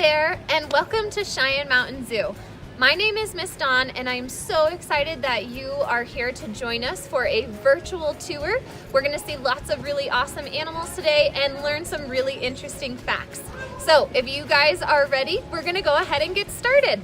there, and welcome to Cheyenne Mountain Zoo. My name is Miss Dawn, and I'm so excited that you are here to join us for a virtual tour. We're gonna see lots of really awesome animals today and learn some really interesting facts. So if you guys are ready, we're gonna go ahead and get started.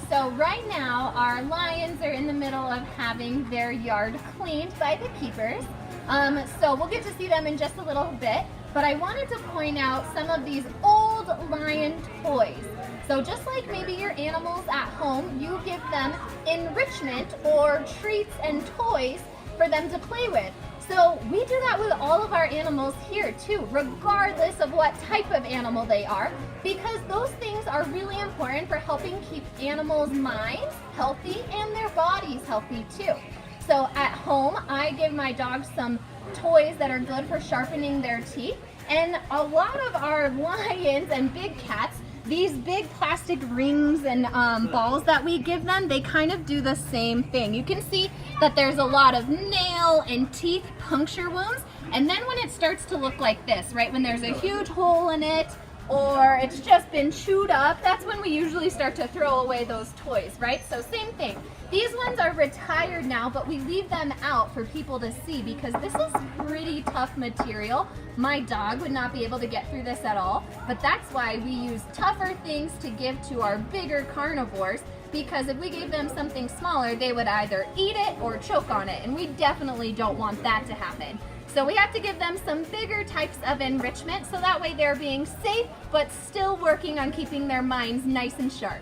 So right now our lions are in the middle of having their yard cleaned by the keepers. So we'll get to see them in just a little bit, but I wanted to point out some of these old lion toys. So just like maybe your animals at home, you give them enrichment or treats and toys for them to play with. So we do that with all of our animals here too, regardless of what type of animal they are, because those things are really important for helping keep animals' minds healthy and their bodies healthy too. So at home, I give my dogs some toys that are good for sharpening their teeth, and a lot of our lions and big cats, these big plastic rings and balls that we give them, they kind of do the same thing. You can see that there's a lot of nail and teeth puncture wounds, and then when it starts to look like this, right, when there's a huge hole in it or it's just been chewed up, that's when we usually start to throw away those toys, right? So same thing. These ones are retired now, but we leave them out for people to see because this is pretty tough material. My dog would not be able to get through this at all, but that's why we use tougher things to give to our bigger carnivores, because if we gave them something smaller, they would either eat it or choke on it, and we definitely don't want that to happen. So we have to give them some bigger types of enrichment so that way they're being safe, but still working on keeping their minds nice and sharp.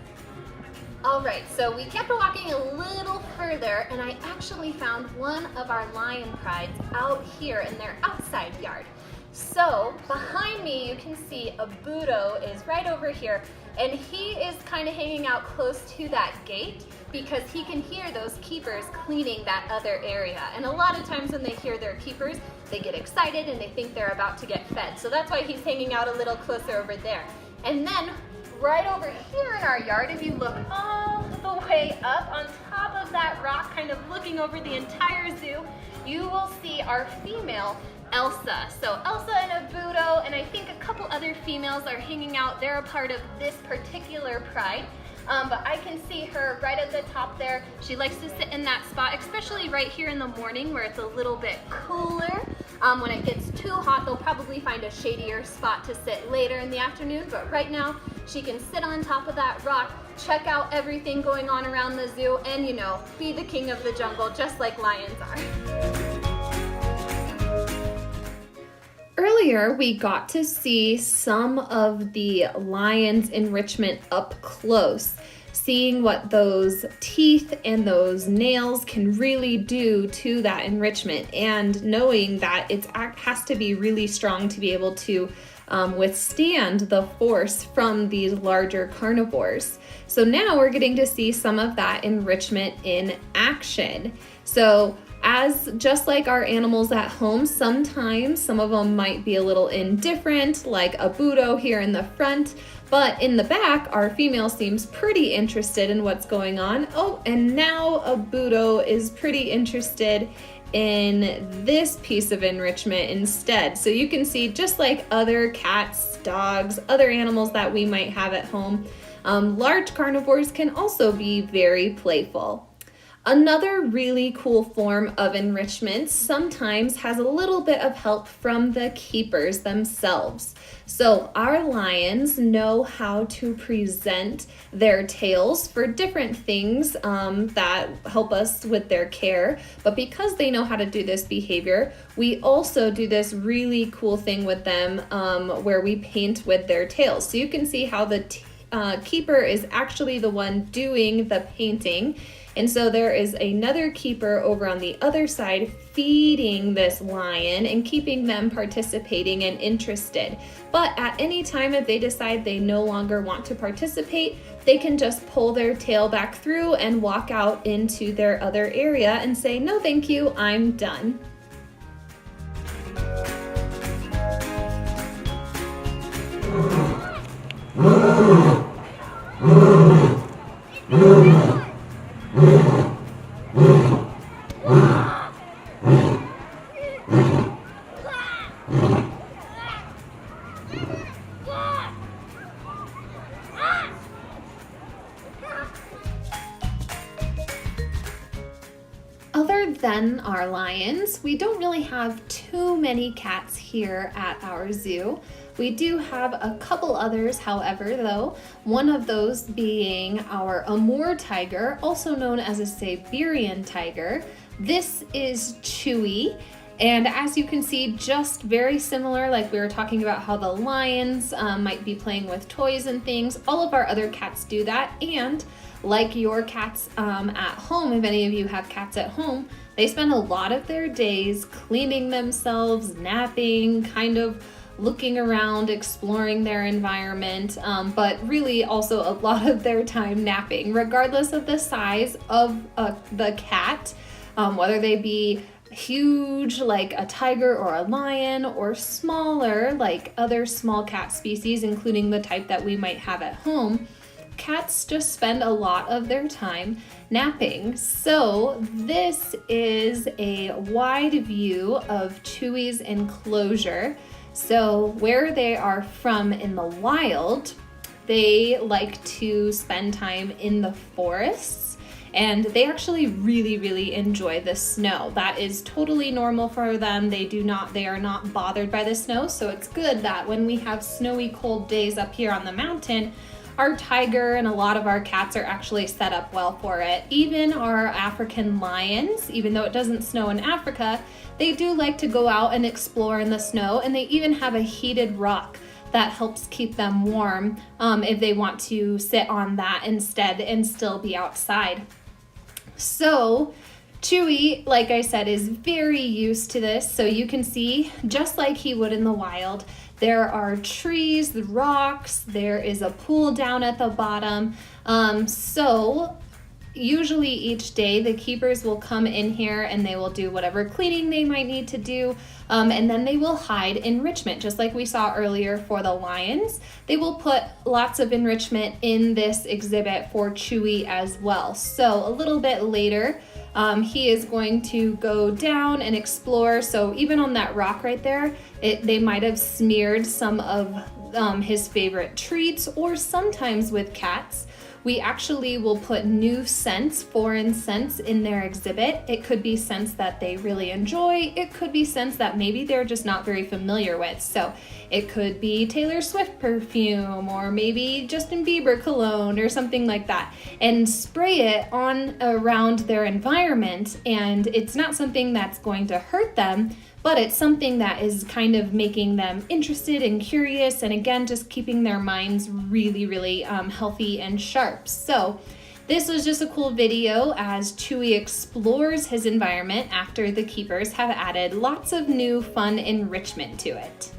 All right, so we kept walking a little further, and I actually found one of our lion prides out here in their outside yard. So behind me, you can see a Budo is right over here, and he is kind of hanging out close to that gate because he can hear those keepers cleaning that other area. And a lot of times when they hear their keepers, they get excited and they think they're about to get fed. So that's why he's hanging out a little closer over there. And then right over here in our yard, if you look all the way up on top of that rock, kind of looking over the entire zoo, you will see our female Elsa. So Elsa and a Budo, and I think a couple other females are hanging out. They're a part of this particular pride. But I can see her right at the top there. She likes to sit in that spot, especially right here in the morning where it's a little bit cooler. When it gets too hot, they'll probably find a shadier spot to sit later in the afternoon, but right now she can sit on top of that rock, check out everything going on around the zoo, and you know, be the king of the jungle just like lions are. Earlier, we got to see some of the lion's enrichment up close, seeing what those teeth and those nails can really do to that enrichment, and knowing that it has to be really strong to be able to withstand the force from these larger carnivores. So now we're getting to see some of that enrichment in action. So As just like our animals at home, sometimes some of them might be a little indifferent, like a Budo here in the front, but in the back, our female seems pretty interested in what's going on. Oh, and now a Budo is pretty interested in this piece of enrichment instead. So you can see, just like other cats, dogs, other animals that we might have at home, large carnivores can also be very playful. Another really cool form of enrichment sometimes has a little bit of help from the keepers themselves. So our lions know how to present their tails for different things that help us with their care. But because they know how to do this behavior, we also do this really cool thing with them where we paint with their tails. So you can see how the keeper is actually the one doing the painting. And so there is another keeper over on the other side feeding this lion and keeping them participating and interested. But at any time, if they decide they no longer want to participate, they can just pull their tail back through and walk out into their other area and say, "No, thank you, I'm done." Other than our lions, we don't really have too many cats here at our zoo. We do have a couple others, however, though, one of those being our Amur tiger, also known as a Siberian tiger. This is Chewy, and as you can see, just very similar, like we were talking about how the lions might be playing with toys and things. All of our other cats do that, and like your cats at home, if any of you have cats at home, they spend a lot of their days cleaning themselves, napping, kind of looking around, exploring their environment, but really also a lot of their time napping, regardless of the size of the cat, whether they be huge like a tiger or a lion, or smaller like other small cat species, including the type that we might have at home. Cats just spend a lot of their time napping. So this is a wide view of Chewy's enclosure. So where they are from in the wild, they like to spend time in the forests, and they actually really enjoy the snow. That is totally normal for them. They are not bothered by the snow. So it's good that when we have snowy cold days up here on the mountain, our tiger and a lot of our cats are actually set up well for it. Even our African lions, even though it doesn't snow in Africa, they do like to go out and explore in the snow, and they even have a heated rock that helps keep them warm if they want to sit on that instead and still be outside. So Chewy, like I said, is very used to this. So you can see, just like he would in the wild, there are trees, rocks, there is a pool down at the bottom. So usually each day the keepers will come in here and they will do whatever cleaning they might need to do, and then they will hide enrichment, just like we saw earlier for the lions. They will put lots of enrichment in this exhibit for Chewy as well. So a little bit later, he is going to go down and explore. So even on that rock right there, they might have smeared some of his favorite treats, or sometimes with cats, we actually will put new scents, foreign scents in their exhibit. It could be scents that they really enjoy. It could be scents that maybe they're just not very familiar with. So it could be Taylor Swift perfume, or maybe Justin Bieber cologne or something like that, and spray it on around their environment. And it's not something that's going to hurt them, but it's something that is kind of making them interested and curious, and again, just keeping their minds really healthy and sharp. So this was just a cool video as Chewy explores his environment after the keepers have added lots of new fun enrichment to it.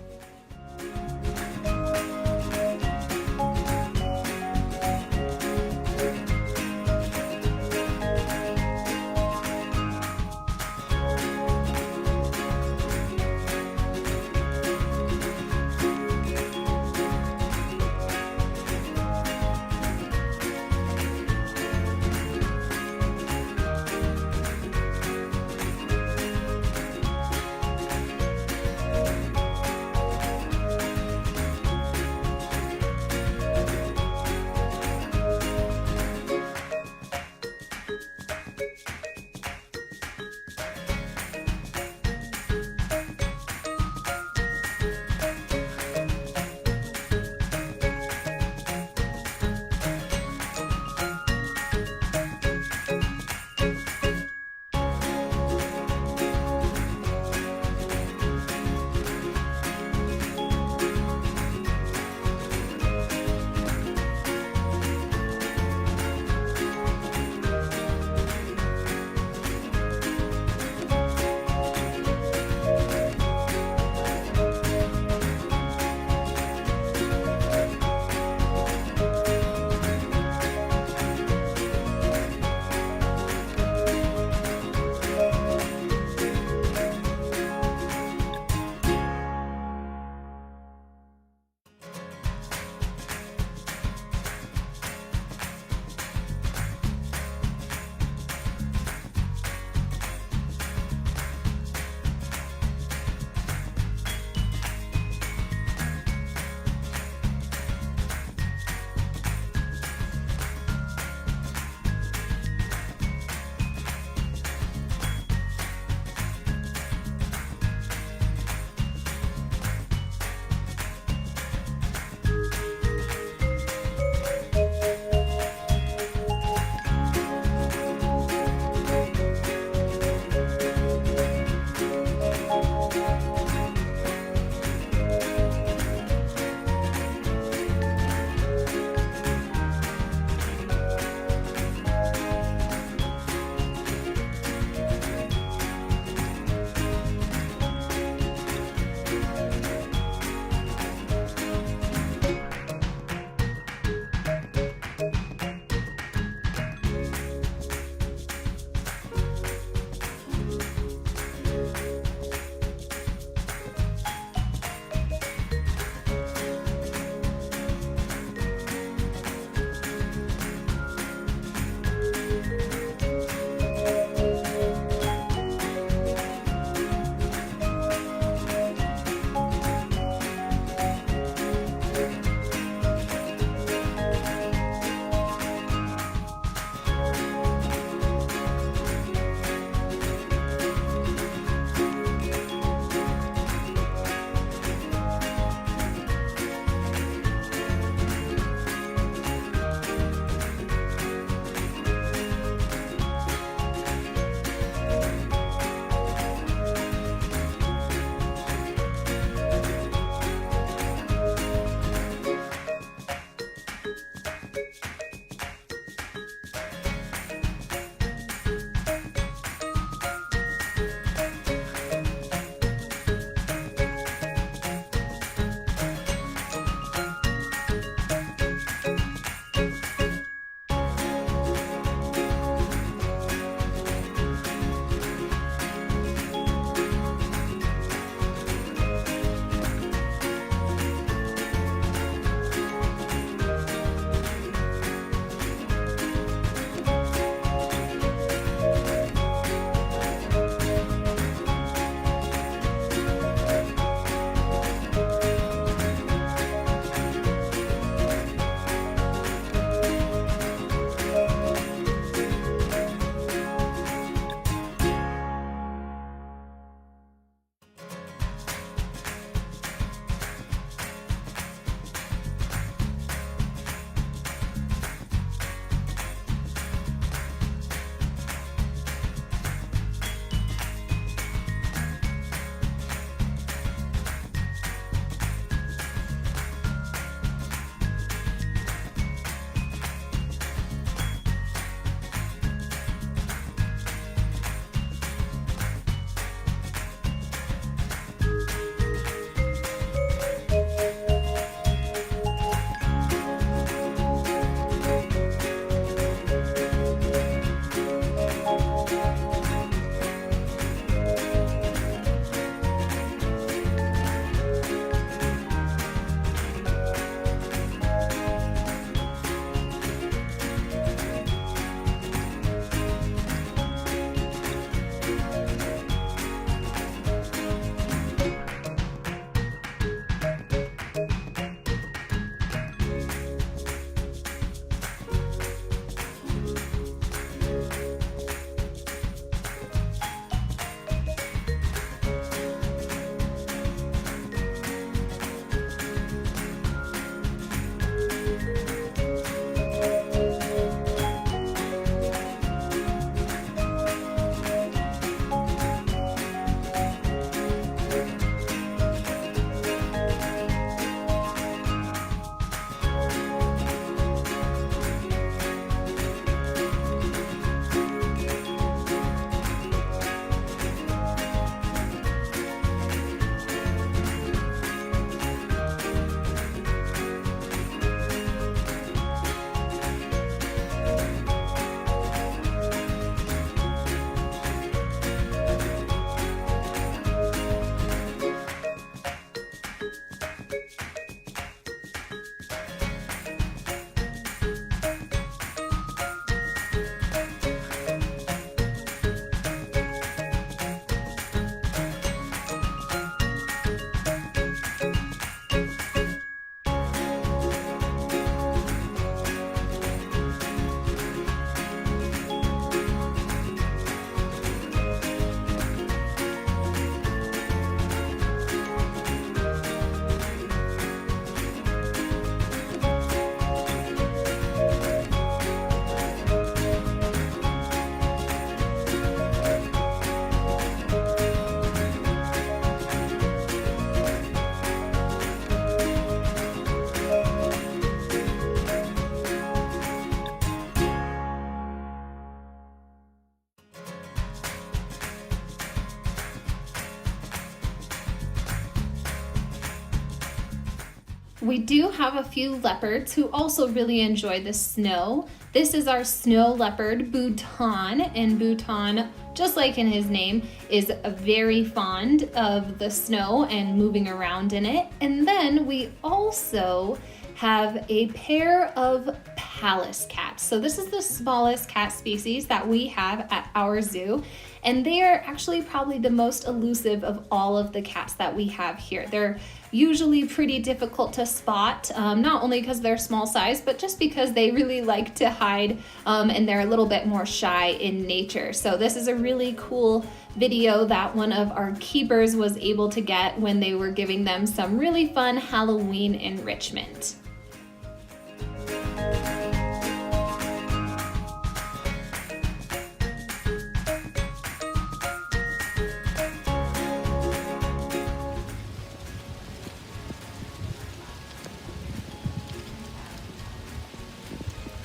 We do have a few leopards who also really enjoy the snow. This is our snow leopard, Bhutan, and Bhutan, just like in his name, is very fond of the snow and moving around in it. And then we also have a pair of Pallas cats. So this is the smallest cat species that we have at our zoo, and they are actually probably the most elusive of all of the cats that we have here. They're usually pretty difficult to spot, not only because they're small size, but just because they really like to hide, and they're a little bit more shy in nature. So this is a really cool video that one of our keepers was able to get when they were giving them some really fun Halloween enrichment.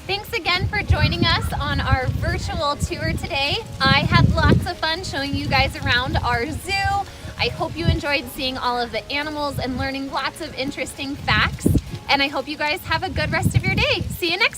Thanks again for joining us on our virtual tour today. I had lots of fun showing you guys around our zoo. I hope you enjoyed seeing all of the animals and learning lots of interesting facts. And I hope you guys have a good rest of your day. See you next time.